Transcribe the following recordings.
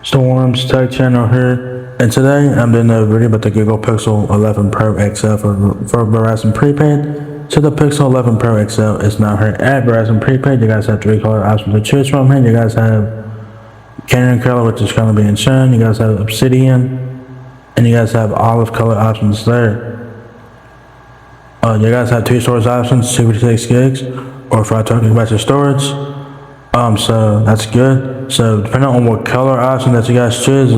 Storms Tech Channel here, and today I'm doing a video about the Google Pixel 11 Pro XL for Verizon Prepaid. So the Pixel 11 Pro XL is now here at Verizon Prepaid. You guys have 3 color options to choose from here. You guys have canary color, which is currently being shown. You guys have obsidian, and you guys have olive color options there. You guys have 2 storage options, 256 gigs or 512 gigabytes of storage. So that's good. So depending on what color option that you guys choose,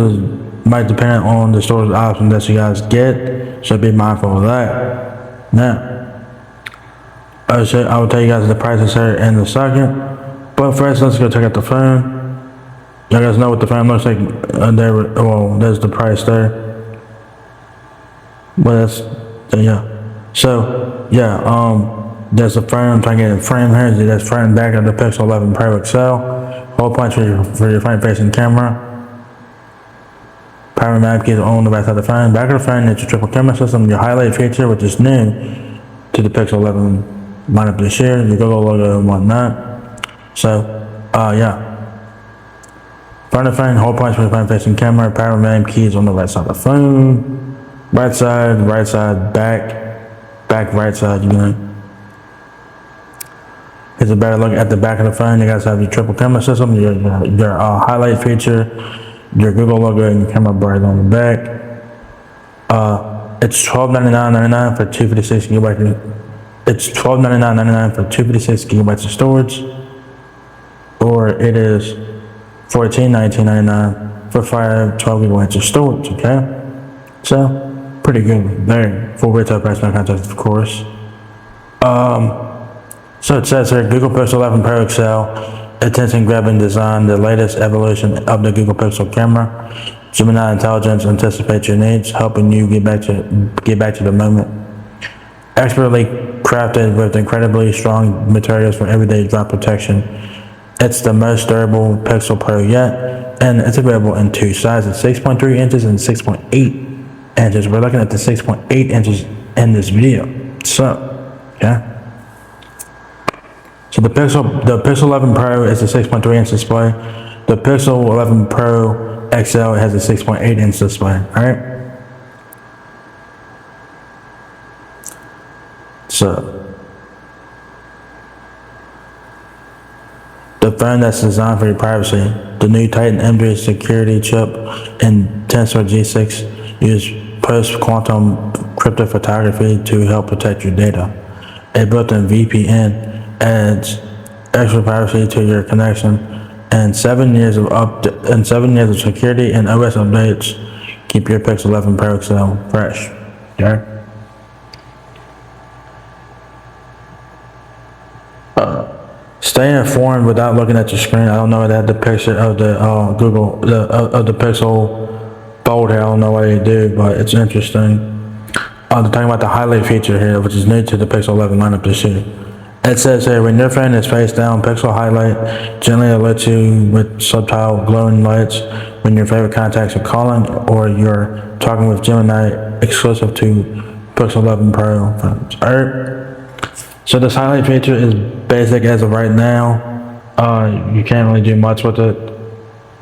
might depend on the storage option that you guys get. So be mindful of that. Now, I will tell you guys the prices here in a second. But first, let's go check out the phone. You guys know what the phone looks like. There's the price there. But that's yeah. So yeah, there's a frame. I'm trying to get a frame here. That's front and back of the Pixel 11 Pro XL. Hold points for your front-facing camera. Power map keys on the back side of the phone. Back of the phone is your triple camera system. Your highlight feature, which is new to the Pixel 11 lineup this year. Your Google logo and whatnot. So, yeah. Front of the phone, hold points for the front-facing camera. Power map keys on the right side of the phone. Right side, back, right side. You know. Here's a better look at the back of the phone. You guys have your triple camera system, your highlight feature, your Google logo, and your camera bar on the back. It's $1299.99 for 256 gigabytes. It's $1299.99 for 256 gigabytes of storage, or it is $1419.99 for 512 gigabytes of storage. Okay, so pretty good there. Full retail price, no contest, of course. So it says here, Google Pixel 11 Pro XL, attention-grabbing design, the latest evolution of the Google Pixel camera. Gemini intelligence anticipates your needs, helping you get back to the moment. Expertly crafted with incredibly strong materials for everyday drop protection. It's the most durable Pixel Pro yet, and it's available in 2 sizes, 6.3 inches and 6.8 inches. We're looking at the 6.8 inches in this video. So, yeah. So the Pixel 11 Pro is a 6.3 inch display. The Pixel 11 Pro XL has a 6.8 inch display. Alright. So the phone that's designed for your privacy. The new Titan M3 security chip and Tensor G6 use post-quantum cryptophotography to help protect your data. A built-in VPN adds extra privacy to your connection, and 7 years of security and OS updates keep your Pixel 11 Pro XL fresh. Okay. Stay informed without looking at your screen. I don't know that the picture of the of the Pixel Fold here. I don't know what they do, but it's interesting. They're talking about the highlight feature here, which is new to the Pixel 11 lineup this year. It says here, when your phone is face down, Pixel Highlight gently alerts you with subtle glowing lights when your favorite contacts are calling or you're talking with Gemini, exclusive to Pixel 11 Pro phones. Alright, so this highlight feature is basic as of right now. You can't really do much with it.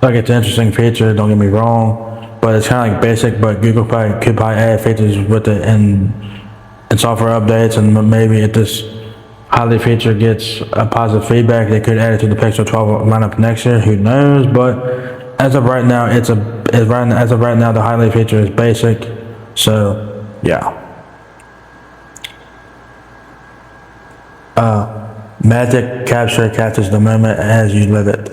Like, it's an interesting feature, don't get me wrong, but it's kind of like basic. But Google could probably add features with it in software updates, and maybe if this highlight feature gets a positive feedback, they could add it to the Pixel 12 lineup next year. Who knows? But as of right now, the highlight feature is basic. So yeah. Magic Capture captures the moment as you live it.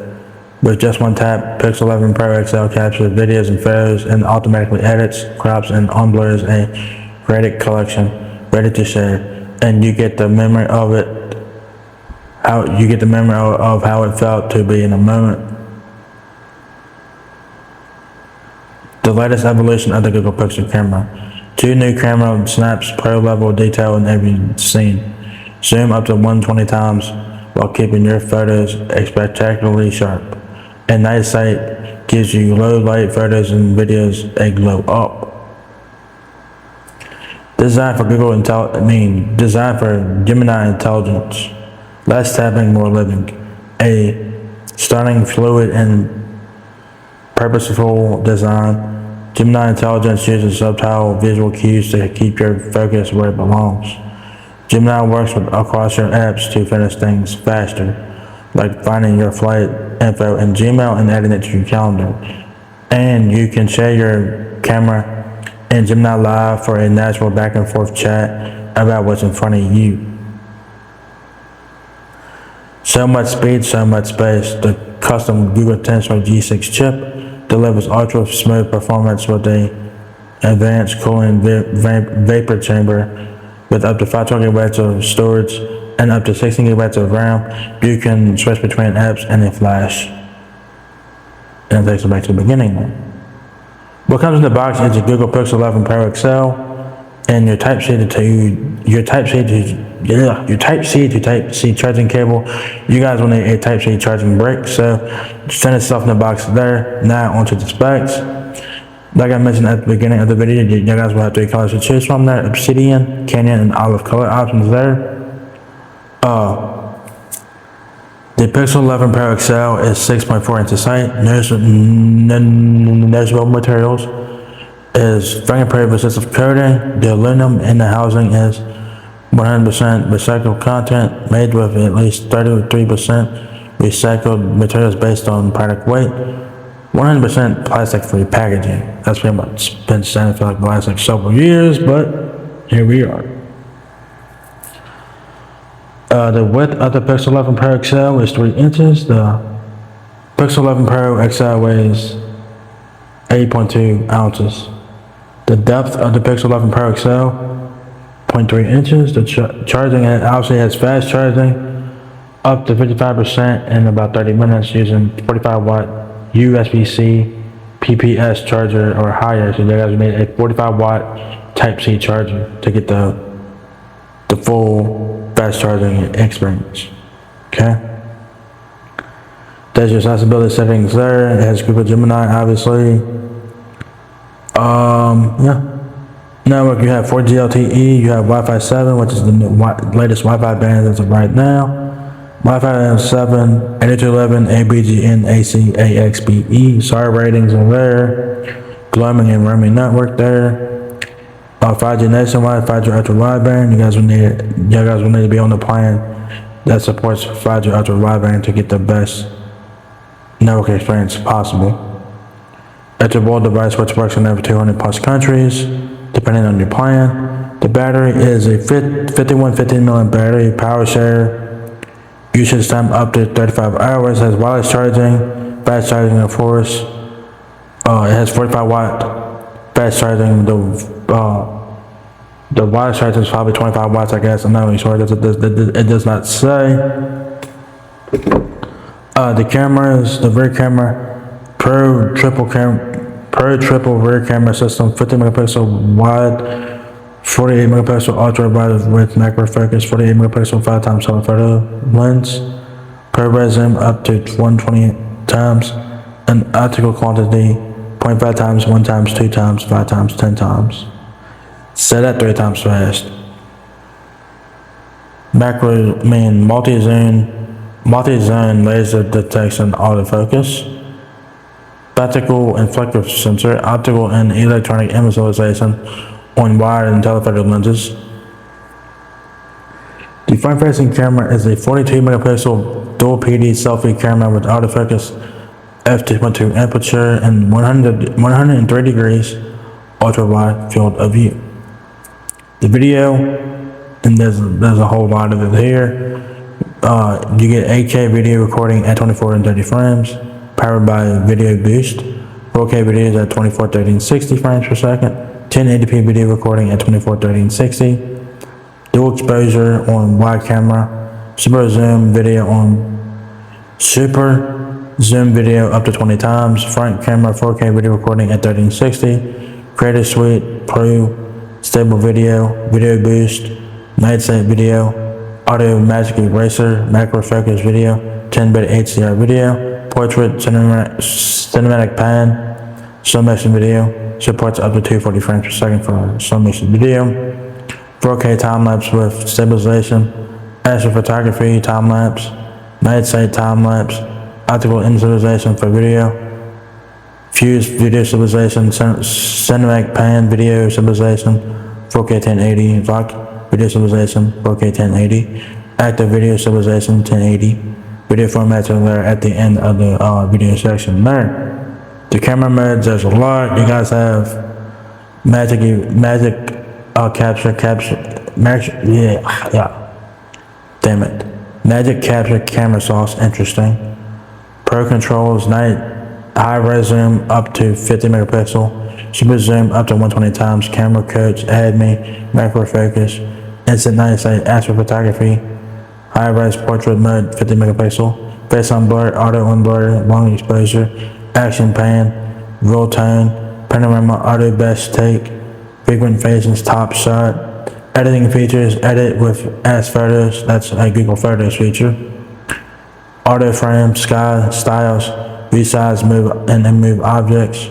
With just one tap, Pixel 11 Pro XL captures videos and photos and automatically edits, crops, and unblurs a created collection ready to share. And you get the memory of it, how it felt to be in a moment. The latest evolution of the Google Pixel camera. 2 new camera snaps pro level detail in every scene. Zoom up to 120 times while keeping your photos spectacularly sharp. And night sight gives you low light photos and videos a glow up. Designed for Gemini intelligence. Less tapping, more living. A stunning, fluid, and purposeful design. Gemini Intelligence uses subtle visual cues to keep your focus where it belongs. Gemini works across your apps to finish things faster, like finding your flight info in Gmail and adding it to your calendar. And you can share your camera in Gemini Live for a natural back and forth chat about what's in front of you. So much speed, so much space. The custom Google Tensor G6 chip delivers ultra smooth performance with a advanced cooling vapor chamber with up to 5 gigabytes of storage and up to 16 gigabytes of RAM. You can switch between apps and a flash. And it takes us back to the beginning now. What comes in the box is a Google Pixel 11 Pro XL and your Type-C to Type-C charging cable. You guys will need a Type-C charging brick, so send itself in the box there. Now onto the specs. Like I mentioned at the beginning of the video, you guys will have 3 colors to choose from there: Obsidian, Canyon, and Olive color options there. The Pixel 11 Pro XL is 6.4 inches height. Noticeable materials is fingerprint resistive coating. The aluminum in the housing is 100% recycled content, made with at least 33% recycled materials based on product weight. 100% plastic-free packaging. That's pretty much been standard for like the last several years, but here we are. The width of the Pixel 11 Pro XL is 3 inches. The Pixel 11 Pro XL weighs 8.2 ounces. The depth of the Pixel 11 Pro XL, 0.3 inches. The charging, it obviously has fast charging, up to 55% in about 30 minutes using 45 watt USB-C PPS charger or higher. So you guys need a 45 watt Type-C charger to get the full fast charging experience. Okay. There's your accessibility settings there. It has Google Gemini, obviously. Yeah. Network, you have 4G LTE, you have Wi-Fi 7, which is the latest Wi-Fi band as of right now. Wi-Fi 7, 802.11, ABGN, AC, AXBE. SAR ratings are there. Gloaming and roaming network there. 5G nationwide, 5G ultra wideband. You guys will need to be on the plan that supports 5G ultra wideband to get the best network experience possible. It's a mobile device which works in over 200 plus countries, depending on your plan. The battery is a 5115 milliamp battery, power share. Usage time up to 35 hours. Has wireless charging, fast charging, of course. It has 45 watt fast charging. The wireless charging is probably 25 watts, I guess. I'm not really sure. It does not say. The cameras, the rear camera, Pro triple rear camera system, 50 megapixel wide, 48 megapixel ultra wide with macro focus, 48 megapixel 5x telephoto lens, Pro res zoom up to 120 times, and optical quantity 0.5 times, 1 times, 2 times, 5 times, 10 times. Set at 3 times fast. Macro mean multi-zone laser detection autofocus. Optical inflective sensor, optical and electronic image visualization on wired and telephoto lenses. The front-facing camera is a 42 megapixel dual PD selfie camera with autofocus f2.2 aperture and 103 degrees ultra wide field of view. The video, and there's a whole lot of it here. You get 8K video recording at 24 and 30 frames. Powered by Video Boost, 4K videos at 24, 30, and 60 frames per second, 1080p video recording at 24, 30, and 60, dual exposure on wide camera, super zoom video up to 20 times, front camera 4K video recording at 30 and 60, Creative Suite Pro, stable video, Video Boost, night sight video, audio magic eraser, macro focus video, 10-bit HDR video, portrait, cinematic pan, slow motion video, supports up to 240 frames per second for slow motion video, 4K time lapse with stabilization, astrophotography time lapse, night sight time lapse, optical installation for video, Fuse video stabilization, cinematic pan video stabilization, 4K 1080, VOC video stabilization, 4K 1080, active video stabilization, 1080, video formats are there at the end of the video section there. The camera modes, there's a lot. You guys have magic magic capture camera sauce, interesting. Pro controls, high res zoom up to 50 megapixel, super zoom up to 120 times, camera coach, add me, macro focus, instant 90 aspect photography, high res portrait mode 50 megapixel, face on blur, auto on blur, long exposure, action pan, roll tone, panorama auto best take, frequent phases, top shot, editing features, edit with as photos, that's a Google Photos feature, auto frame, sky, styles, resize, move and move objects,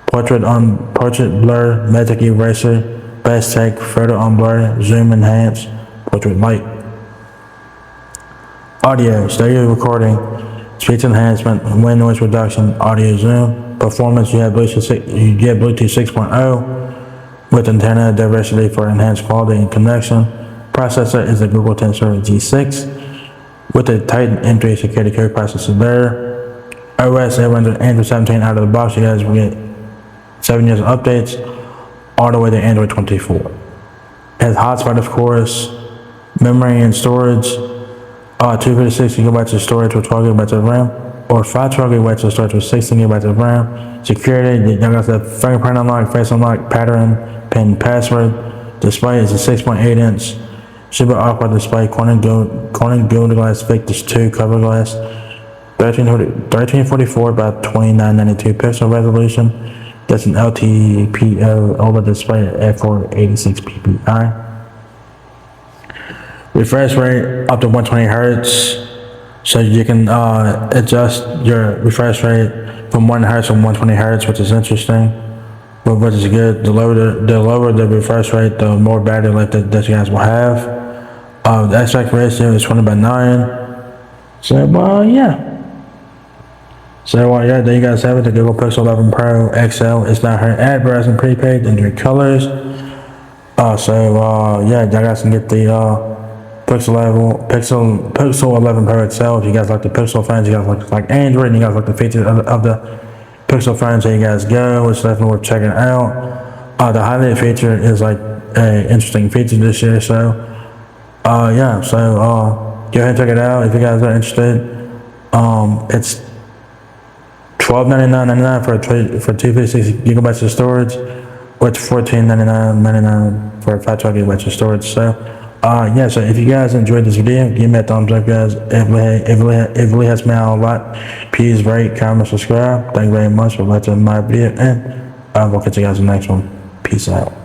portrait blur, magic eraser, best take, photo on blur, zoom enhance, portrait light. Audio, stereo recording, speech enhancement, wind noise reduction, audio zoom, performance, you get Bluetooth 6.0 with antenna diversity for enhanced quality and connection. Processor is the Google Tensor G6 with the Titan M3 security code processor there. OS, it runs on Android 17 out of the box. You guys will get 7 years of updates all the way to Android 24. It has hotspot, of course, memory and storage, 256 gigabytes of storage with 12 gigabytes of RAM, or 512 gigabytes of storage with 16 gigabytes of RAM. Security, you guys have fingerprint unlock, face unlock, pattern, pin, password. Display is a 6.8 inch super aqua display, Corning Gold Glass Victus 2 cover glass, 1344 by 2992 pixel resolution. That's an LTPO OLED display at f486 ppi. Refresh rate up to 120 hertz, so you can adjust your refresh rate from 1 hertz to 120 hertz, which is interesting, but which is good. The lower the refresh rate, the more battery life that you guys will have. The aspect ratio is 20:9. So yeah. So yeah, there you guys have it. The Google Pixel 11 Pro XL is now here at Verizon Prepaid in 3 colors. Yeah, you guys can get the Pixel 11 Pro XL if you guys like the Pixel phones. You guys like Android, and you guys like the features of the Pixel phones. There you guys go. It's definitely worth checking out. The highlight feature is like an interesting feature this year. So yeah, so go ahead and check it out if you guys are interested. It's $12.99.99 for 256 gigabytes of storage, or it's $14.99.99 for 512 gigabytes of storage. So yeah, so if you guys enjoyed this video, give me a thumbs up, guys. It really helps me out a lot. Please rate, comment, subscribe. Thank you very much for watching my video, and we'll catch you guys in the next one. Peace out.